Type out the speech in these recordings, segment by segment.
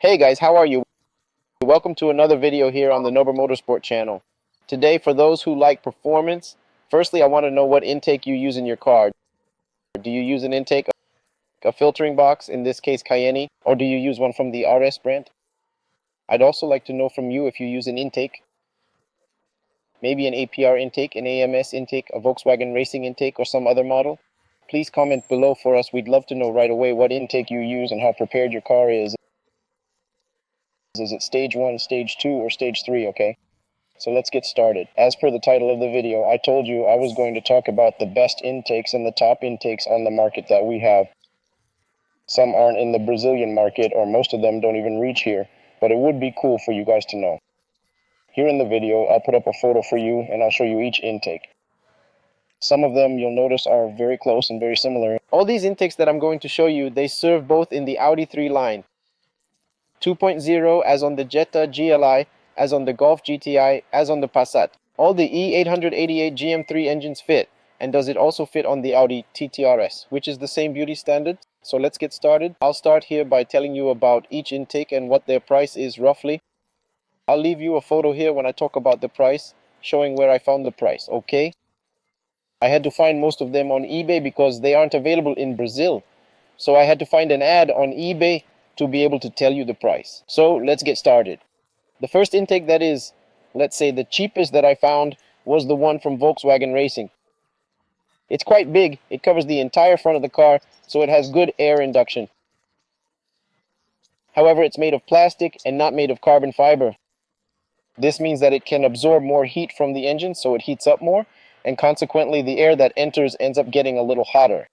Hey guys, how are you? Welcome to another video here on the Nober Motorsport channel. Today, for those who like performance, firstly I want to know what intake you use in your car. Do you use an intake, a filtering box, in this case Cayenne, or do you use one from the RS brand? I'd also like to know from you if you use an intake, maybe an APR intake, an AMS intake, a Volkswagen Racing intake, or some other model. Please comment below for us. We'd love to know right away what intake you use and how prepared your car is. Is it stage 1, stage 2, or stage 3, okay? So let's get started. As per the title of the video, I told you I was going to talk about the best intakes and the top intakes on the market that we have. Some aren't in the Brazilian market, or most of them don't even reach here, but it would be cool for you guys to know. Here in the video, I'll put up a photo for you and I'll show you each intake. Some of them you'll notice are very close and very similar. All these intakes that I'm going to show you, they serve both in the Audi 3 line. 2.0 as on the Jetta GLI, as on the Golf GTI, as on the Passat. All the EA888 gen3 engines fit, and does it also fit on the Audi ttrs, which is the same beauty standard. So let's get started. I'll start here by telling you about each intake and what their price is roughly. I'll leave you a photo here when I talk about the price, showing where I found the price, okay? I had to find most of them on eBay because they aren't available in Brazil. So I had to find an ad on eBay to be able to tell you the price. So let's get started. The first intake that is, let's say, the cheapest that I found was the one from Volkswagen Racing. It's quite big. It covers the entire front of the car, so it has good air induction. However, it's made of plastic and not made of carbon fiber. This means that it can absorb more heat from the engine, so it heats up more, and consequently the air that enters ends up getting a little hotter.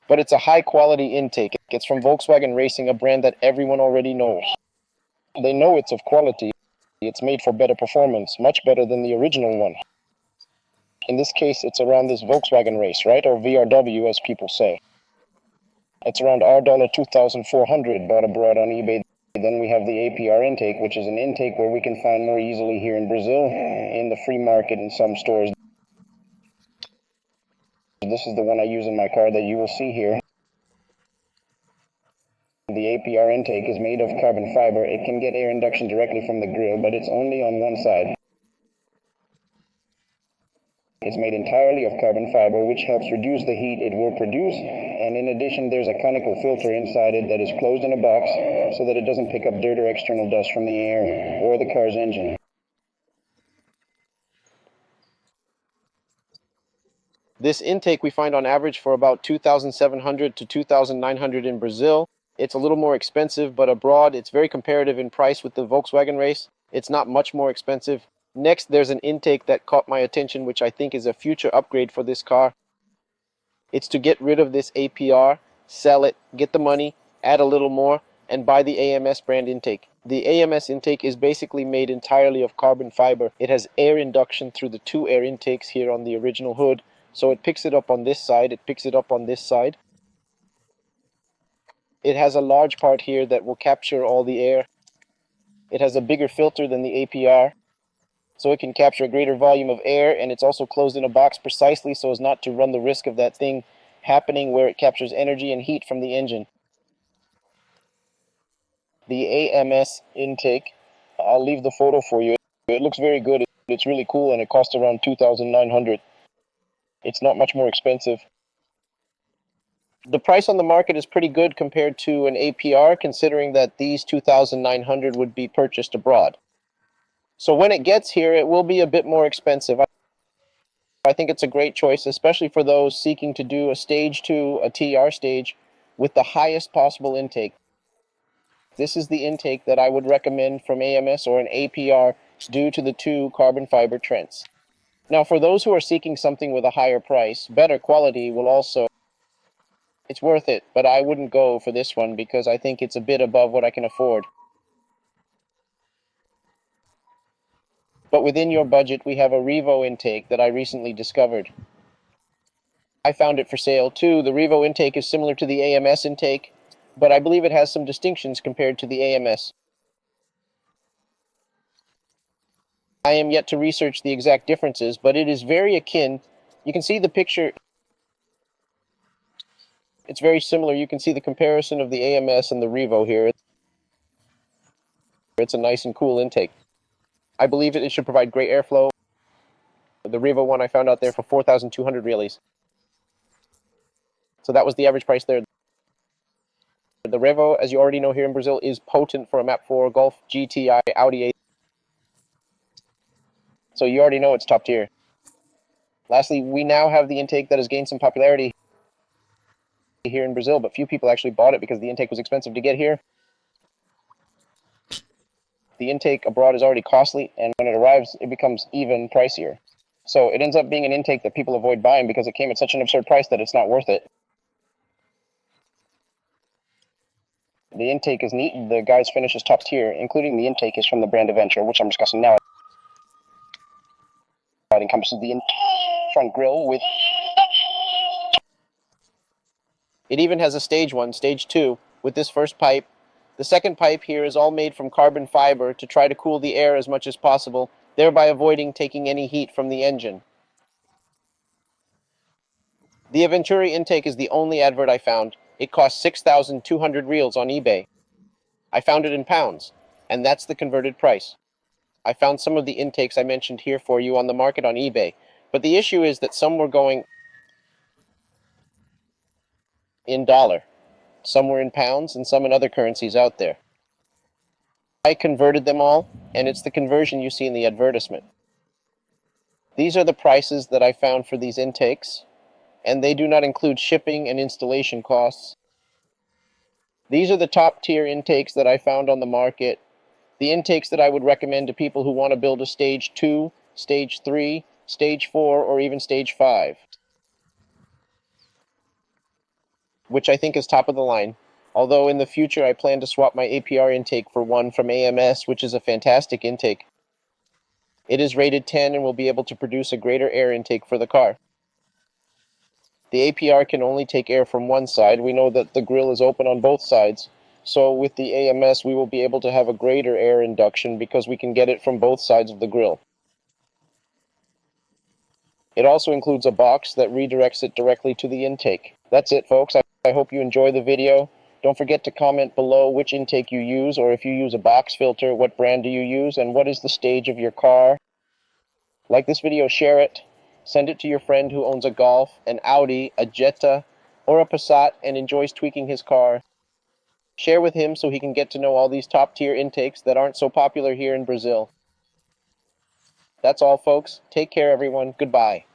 But it's a high quality intake. It's from Volkswagen Racing, a brand that everyone already knows. They know it's of quality. It's made for better performance, much better than the original one. In this case, it's around this Volkswagen race, right? Or VRW, as people say. It's around our $2,400 bought abroad on eBay. Then we have the APR intake, which is an intake where we can find more easily here in Brazil, in the free market in some stores. This is the one I use in my car that you will see here. The APR intake is made of carbon fiber. It can get air induction directly from the grill, but it's only on one side. It's made entirely of carbon fiber, which helps reduce the heat it will produce, and in addition there's a conical filter inside it that is closed in a box so that it doesn't pick up dirt or external dust from the air or the car's engine. This intake we find on average for about 2,700 to 2,900 in Brazil. It's a little more expensive, but abroad it's very comparative in price with the Volkswagen race. It's not much more expensive. Next, there's an intake that caught my attention, which I think is a future upgrade for this car. It's to get rid of this APR, sell it, get the money, add a little more, and buy the AMS brand intake. The AMS intake is basically made entirely of carbon fiber. It has air induction through the two air intakes here on the original hood. So it picks it up on this side, it picks it up on this side. It has a large part here that will capture all the air. It has a bigger filter than the APR, so it can capture a greater volume of air, and it's also closed in a box precisely so as not to run the risk of that thing happening where it captures energy and heat from the engine. The AMS intake, I'll leave the photo for you. It looks very good. It's really cool, and it costs around $2,900. It's not much more expensive. The price on the market is pretty good compared to an APR, considering that these 2,900 would be purchased abroad. So when it gets here, it will be a bit more expensive. I think it's a great choice, especially for those seeking to do a stage 2, a TR stage, with the highest possible intake. This is the intake that I would recommend from AMS or an APR due to the two carbon fiber trends. Now, for those who are seeking something with a higher price, better quality will also... It's worth it, but I wouldn't go for this one because I think it's a bit above what I can afford. But within your budget, we have a REVO intake that I recently discovered. I found it for sale too. The REVO intake is similar to the AMS intake, but I believe it has some distinctions compared to the AMS. I am yet to research the exact differences, but it is very akin. You can see the picture. It's very similar. You can see the comparison of the AMS and the REVO here. It's a nice and cool intake. I believe it should provide great airflow. The REVO one I found out there for 4,200 reais. So that was the average price there. The REVO, as you already know here in Brazil, is potent for a Map 4 Golf GTI Audi 8. So you already know it's top tier. Lastly, we now have the intake that has gained some popularity here in Brazil, but few people actually bought it because the intake was expensive to get here. The intake abroad is already costly, and when it arrives, it becomes even pricier. So it ends up being an intake that people avoid buying because it came at such an absurd price that it's not worth it. The intake is neat. The guy's finish is top tier, including the intake is from the brand EVENTURI, which I'm discussing now. It encompasses the front grille with... It even has a stage 1, stage 2, with this first pipe. The second pipe here is all made from carbon fiber to try to cool the air as much as possible, thereby avoiding taking any heat from the engine. The EVENTURI intake is the only advert I found. It costs 6,200 reals on eBay. I found it in pounds, and that's the converted price. I found some of the intakes I mentioned here for you on the market on eBay, but the issue is that some were going in dollar, some were in pounds, and some in other currencies out there. I converted them all, and it's the conversion you see in the advertisement. These are the prices that I found for these intakes, and they do not include shipping and installation costs. These are the top tier intakes that I found on the market, the intakes that I would recommend to people who want to build a stage 2, stage 3, stage 4, or even stage 5, which I think is top of the line. Although in the future I plan to swap my APR intake for one from AMS, which is a fantastic intake. It is rated 10 and will be able to produce a greater air intake for the car. The APR can only take air from one side. We know that the grille is open on both sides. So with the AMS, we will be able to have a greater air induction because we can get it from both sides of the grille. It also includes a box that redirects it directly to the intake. That's it, folks. I hope you enjoy the video. Don't forget to comment below which intake you use, or if you use a box filter, what brand do you use, and what is the stage of your car. Like this video, share it. Send it to your friend who owns a Golf, an Audi, a Jetta, or a Passat and enjoys tweaking his car. Share with him so he can get to know all these top-tier intakes that aren't so popular here in Brazil. That's all, folks. Take care, everyone. Goodbye.